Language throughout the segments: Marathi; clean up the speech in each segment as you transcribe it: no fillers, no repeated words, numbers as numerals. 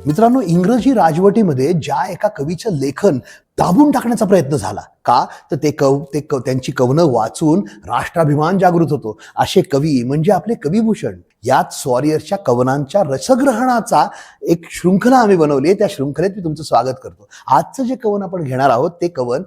मित्रांनो, इंग्रजी राजवटीमध्ये ज्या एका कवीचं लेखन दाबून टाकण्याचा प्रयत्न झाला का, तर त्यांची कवनं वाचून राष्ट्राभिमान जागृत होतो. असे कवी म्हणजे आपले कविभूषण. याच स्वॉरियर्सच्या कवनांच्या रसग्रहणाचा एक शृंखला आम्ही बनवली आहे. त्या शृंखलेत मी तुमचं स्वागत करतो. आजचं जे कवन आपण घेणार आहोत ते कवन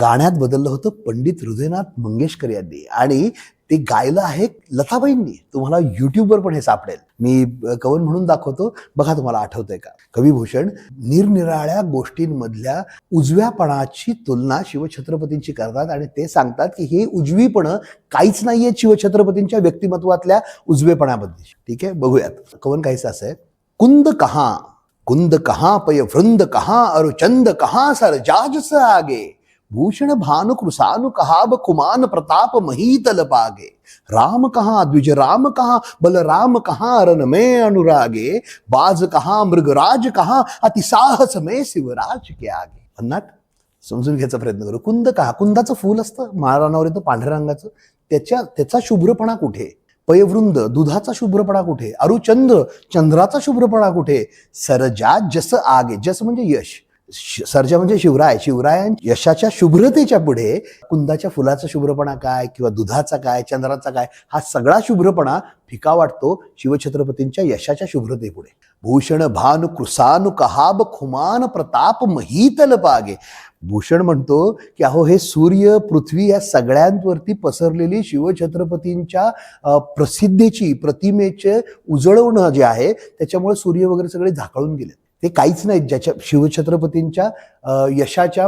गाण्यात बदललं होतं पंडित हृदयनाथ मंगेशकर यांनी, आणि ते गायलं आहे लताबाईंनी. तुम्हाला युट्यूबवर पण हे सापडेल. मी कवन म्हणून दाखवतो, बघा तुम्हाला आठवतंय का. कविभूषण निरनिराळ्या गोष्टींमधल्या उजव्यापणाची तुलना शिवछत्रपतींची करतात आणि ते सांगतात की हे उजवीपणं काहीच नाहीये शिवछत्रपतींच्या व्यक्तिमत्वातल्या उजवेपणामध्ये. ठीक आहे, बघूयात. कवन काहीच असं आहे. कुंद कहाँ पय वृंद कहाँ अरुचंद कहाँ सरजाजस आगे, भूषण भानु कृसानु कहाब कुमान प्रताप महीतल पागे, राम कहाँ द्विज राम कहाँ बलराम कहाँ रन में अनुरागे, बाज कहाँ मृगराज कहाँ अति साहस में शिवराज के आगे. भन्नाट समजून घ्यायचा प्रयत्न करू. कुंद कहा, कुंदाचं फूल असतं माळरानावर येतं पांढऱ्या रंगाचं, त्याचा शुभ्रपणा कुठे. पयवृंद, दुधाचा शुभ्रपणा कुठे. अरुचंद्र, चंद्राचा शुभ्रपणा कुठे. सरजा जस आगे, जस म्हणजे यश, सर्जा म्हणजे शिवराय, शिवरायांच्या यशाच्या शुभ्रतेच्या पुढे कुंदाच्या फुलाचा शुभ्रपणा काय किंवा दुधाचा काय, चंद्राचा काय, हा सगळा शुभ्रपणा फिका वाटतो शिवछत्रपतींच्या यशाच्या शुभ्रतेपुढे. भूषण भानु कृसानु कहाब खुमान प्रताप महीतल पागे. भूषण म्हणतो की अहो हे सूर्य पृथ्वी या सगळ्यांवरती पसरलेली शिवछत्रपतींच्या प्रसिद्धीची, प्रतिमेचे उजळवणं जे आहे त्याच्यामुळे सूर्य वगैरे सगळे झाकळून गेले. ते काहीच नाही ज्याच्या शिवछत्रपतींच्या यशाच्या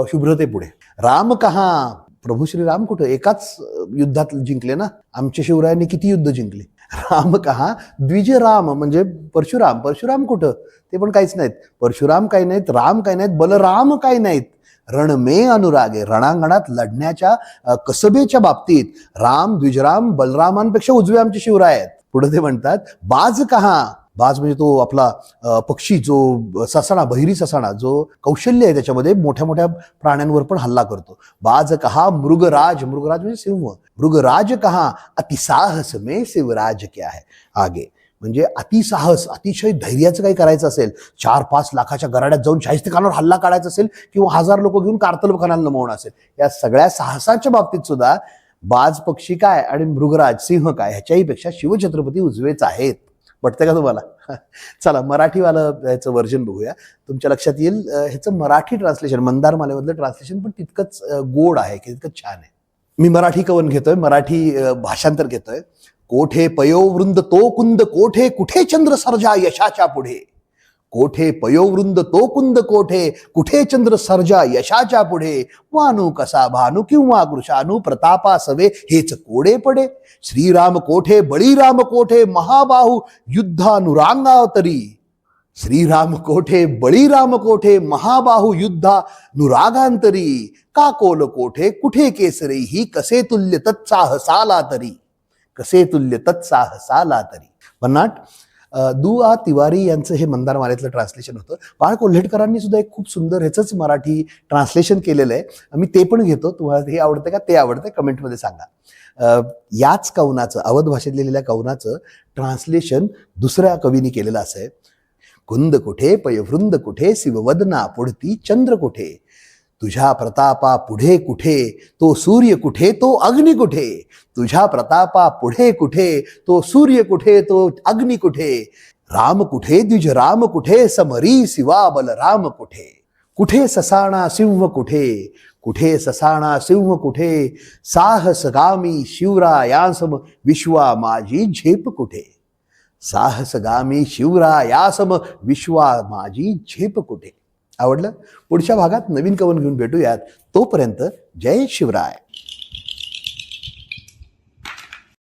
शुभ्रतेपुढे. राम कहा, प्रभू श्रीराम कुठं. एकाच युद्धात जिंकले ना, आमच्या शिवरायांनी किती युद्ध जिंकले. राम कहा द्विज राम म्हणजे परशुराम, परशुराम कुठं. ते पण काहीच नाहीत. परशुराम काही नाहीत, राम काही नाहीत, बलराम काही नाहीत. रण मे अनुरागे, रणांगणात लढण्याच्या कसबेच्या बाबतीत राम द्विजराम बलरामांपेक्षा उजवे आमचे शिवराय आहेत. पुढे ते म्हणतात बाज कहा, बाज म्हणजे तो आपला पक्षी, जो ससाणा, बहिरी ससाणा, जो कौशल्य आहे त्याच्यामध्ये मोठ्या मोठ्या प्राण्यांवर पण हल्ला करतो. बाज कहा मृगराज, मृगराज म्हणजे सिंह, मृगराज कहा अतिसाहस में शिवराज क्या है आगे. म्हणजे अतिसाहस, अतिशय धैर्याचं काही करायचं असेल, 4-5 लाखाच्या गराड्यात जाऊन शाहिस्तेखानावर हल्ला काढायचा असेल किंवा 1000 लोक घेऊन कारतलखानाला नमवणं असेल, या सगळ्या साहसाच्या बाबतीत सुद्धा बाज पक्षी काय आणि मृगराज सिंह काय ह्याच्याही पेक्षा शिवछत्रपती उजवेच आहेत. पटतं का तुम्हाला. चला मराठीवालं ह्याचं व्हर्जन बघूया. तुमच्या लक्षात येईल ह्याचं मराठी ट्रान्सलेशन, मंदार मालेमधलं ट्रान्सलेशन पण तितकंच गोड आहे, तितकंच छान आहे. मी मराठी कवन घेतोय, मराठी भाषांतर घेतोय. कोठे पयोवृंद तो कुंद कोठे, कुठे चंद्र सर्जा यशाच्या पुढे. कोठे पयोवृंद तो कुंद कोठे, कुठे चंद्र सर्जा यशाच्या पुढे. वानू कसा भानू किंवा कृशानू प्रतापा सवे हेच कोडे पडे. श्रीराम कोठे बळीराम कोठे, महाबाहू युद्धानुरागांतरी. श्रीराम कोठे बळीराम कोठे, महाबाहू युद्धानुरागांतरी. काकोल कोठे कुठे केसरी ही, कसे तुल्य तत्साहसाला तरी. कसे तुल्य तत्साहसाला तरी. भन्नाट दु आ तिवारी यांचं हे मंदार मालेतलं ट्रान्सलेशन होतं. बाळ कोल्हेटकरांनी सुद्धा एक खूप सुंदर ह्याचंच मराठी ट्रान्सलेशन केलेलं आहे. मी ते पण घेतो. तुम्हाला हे आवडतं का, ते आवडतं कमेंटमध्ये सांगा. याच कवनाचं, अवध भाषेत लिहिलेल्या कवनाचं ट्रान्सलेशन दुसऱ्या कवीने केलेलं असं आहे. कुंद कुठे पयवृंद कुठे, शिववदना पुढती चंद्र कुठे. तुझ्या प्रतापा पुढे कुठे, तो सूर्य कुठे तो अग्नी कुठे. तुझ्या प्रतापा पुढे कुठे, तो सूर्य कुठे तो अग्नी कुठे. राम कुठे द्विज राम कुठे, समरी शिवा बलराम कुठे. कुठे ससाणा सिंह कुठे, कुठे ससाणा सिंह कुठे. साहसगामी शिवरायांसम विश्वा माझी झेप कुठे. साहसगामी शिवरायासम विश्वा माझी झेप कुठे. आवडलं. पुढच्या भागात नवीन कवन घेऊन भेटूयात. तोपर्यंत जय शिवराय.